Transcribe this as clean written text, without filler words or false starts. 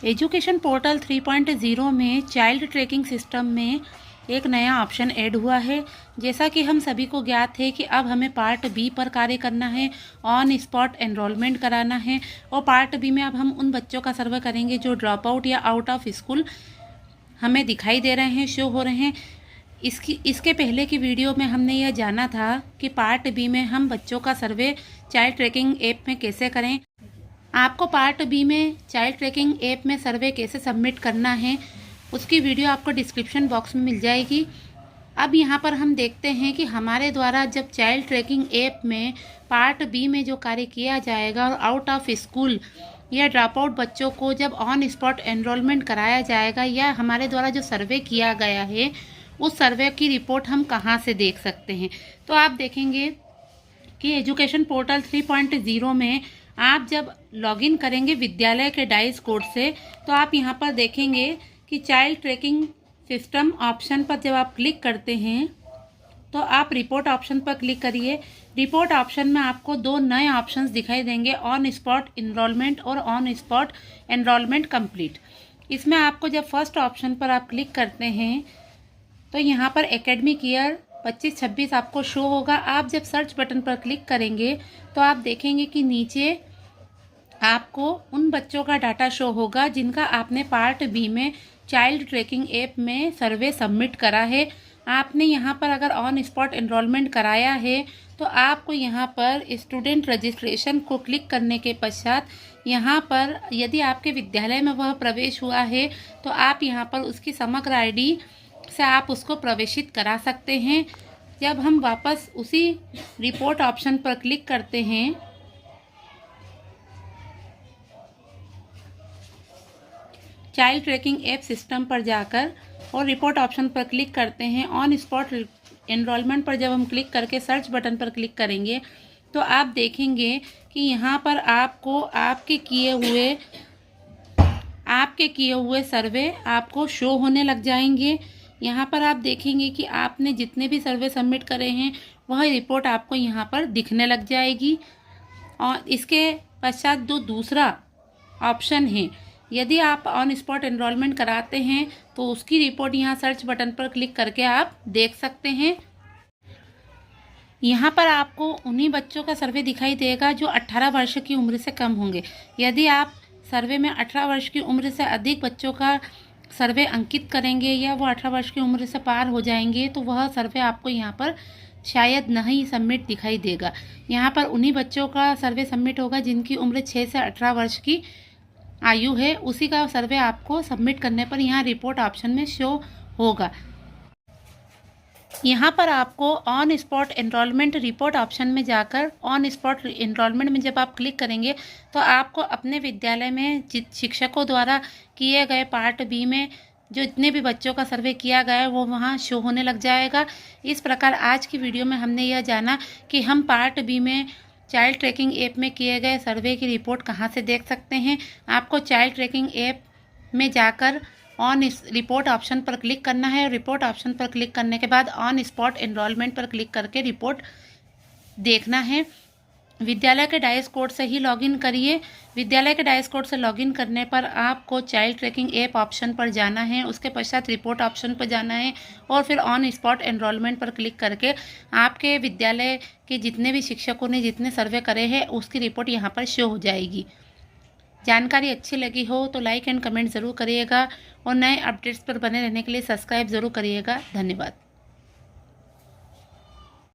Education portal 3.0 में child tracking system में एक नया ऑप्शन ऐड हुआ है। जैसा कि हम सभी को ज्ञात है कि अब हमें पार्ट बी पर कार्य करना है, ऑन स्पॉट एनरोलमेंट कराना है। और पार्ट बी में अब हम उन बच्चों का सर्वे करेंगे जो ड्रॉप आउट या आउट ऑफ स्कूल हमें दिखाई दे रहे हैं, शो हो रहे हैं। इसके पहले की वीडियो में हमने यह जाना था कि पार्ट बी में हम बच्चों का सर्वे चाइल्ड ट्रैकिंग ऐप में कैसे करें। आपको पार्ट बी में चाइल्ड ट्रैकिंग ऐप में सर्वे कैसे सबमिट करना है उसकी वीडियो आपको डिस्क्रिप्शन बॉक्स में मिल जाएगी। अब यहाँ पर हम देखते हैं कि हमारे द्वारा जब चाइल्ड ट्रैकिंग ऐप में पार्ट बी में जो कार्य किया जाएगा और आउट ऑफ स्कूल या ड्रॉप आउट बच्चों को जब ऑन स्पॉट एनरोलमेंट कराया जाएगा या हमारे द्वारा जो सर्वे किया गया है उस सर्वे की रिपोर्ट हम कहाँ से देख सकते हैं। तो आप देखेंगे कि एजुकेशन पोर्टल 3.0 में आप जब लॉगिन करेंगे विद्यालय के डाइस कोड से, तो आप यहाँ पर देखेंगे कि चाइल्ड ट्रैकिंग सिस्टम ऑप्शन पर जब आप क्लिक करते हैं तो आप रिपोर्ट ऑप्शन पर क्लिक करिए। रिपोर्ट ऑप्शन में आपको दो नए ऑप्शंस दिखाई देंगे, ऑन स्पॉट एनरोलमेंट और ऑन स्पॉट एनरोलमेंट कंप्लीट। इसमें आपको जब फर्स्ट ऑप्शन पर आप क्लिक करते हैं तो यहाँ पर एकेडमिक ईयर 25-26 आपको शो होगा। आप जब सर्च बटन पर क्लिक करेंगे तो आप देखेंगे कि नीचे आपको उन बच्चों का डाटा शो होगा जिनका आपने पार्ट बी में चाइल्ड ट्रैकिंग ऐप में सर्वे सबमिट करा है। आपने यहाँ पर अगर ऑन स्पॉट एनरोलमेंट कराया है तो आपको यहाँ पर स्टूडेंट रजिस्ट्रेशन को क्लिक करने के पश्चात यहाँ पर यदि आपके विद्यालय में वह प्रवेश हुआ है तो आप यहाँ पर उसकी समग्र आईडी से आप उसको प्रवेशित करा सकते हैं। जब हम वापस उसी रिपोर्ट ऑप्शन पर क्लिक करते हैं चाइल्ड ट्रैकिंग ऐप सिस्टम पर जाकर और रिपोर्ट ऑप्शन पर क्लिक करते हैं, ऑन स्पॉट एनरोलमेंट पर जब हम क्लिक करके सर्च बटन पर क्लिक करेंगे तो आप देखेंगे कि यहाँ पर आपको आपके किए हुए सर्वे आपको शो होने लग जाएंगे। यहाँ पर आप देखेंगे कि आपने जितने भी सर्वे सबमिट करे हैं वह रिपोर्ट आपको यहाँ पर दिखने लग जाएगी। और इसके पश्चात जो दूसरा ऑप्शन है, यदि आप ऑन स्पॉट एनरोलमेंट कराते हैं तो उसकी रिपोर्ट यहाँ सर्च बटन पर क्लिक करके आप देख सकते हैं। यहाँ पर आपको उन्हीं बच्चों का सर्वे दिखाई देगा जो 18 वर्ष की उम्र से कम होंगे। यदि आप सर्वे में 18 वर्ष की उम्र से अधिक बच्चों का सर्वे अंकित करेंगे या वो 18 वर्ष की उम्र से पार हो जाएंगे तो वह सर्वे आपको यहाँ पर शायद नहीं सबमिट दिखाई देगा। यहाँ पर उन्हीं बच्चों का सर्वे सबमिट होगा जिनकी उम्र 6 से 18 वर्ष की आयु है, उसी का सर्वे आपको सबमिट करने पर यहाँ रिपोर्ट ऑप्शन में शो होगा। यहाँ पर आपको on spot enrolment report option में जाकर ऑन स्पॉट एनरोलमेंट में जब आप क्लिक करेंगे तो आपको अपने विद्यालय में शिक्षकों द्वारा किए गए पार्ट बी में जो इतने भी बच्चों का सर्वे किया गया है वो वहाँ शो होने लग जाएगा। इस प्रकार आज की वीडियो में हमने यह जाना कि हम पार्ट बी में चाइल्ड ट्रैकिंग ऐप में किए गए सर्वे की रिपोर्ट कहाँ से देख सकते हैं। आपको चाइल्ड ट्रैकिंग ऐप में जाकर ऑन इस रिपोर्ट ऑप्शन पर क्लिक करना है और रिपोर्ट ऑप्शन पर क्लिक करने के बाद ऑन स्पॉट एनरोलमेंट पर क्लिक करके रिपोर्ट देखना है। विद्यालय के डाइस कोड से ही लॉगिन करिए। विद्यालय के डाइस कोड से लॉगिन करने पर आपको चाइल्ड ट्रैकिंग ऐप ऑप्शन पर जाना है, उसके पश्चात रिपोर्ट ऑप्शन पर जाना है और फिर ऑन स्पॉट एनरोलमेंट पर क्लिक करके आपके विद्यालय के जितने भी शिक्षकों ने जितने सर्वे करे हैं उसकी रिपोर्ट यहाँ पर शो हो जाएगी। जानकारी अच्छी लगी हो तो लाइक एंड कमेंट ज़रूर करिएगा और नए अपडेट्स पर बने रहने के लिए सब्सक्राइब ज़रूर करिएगा। धन्यवाद।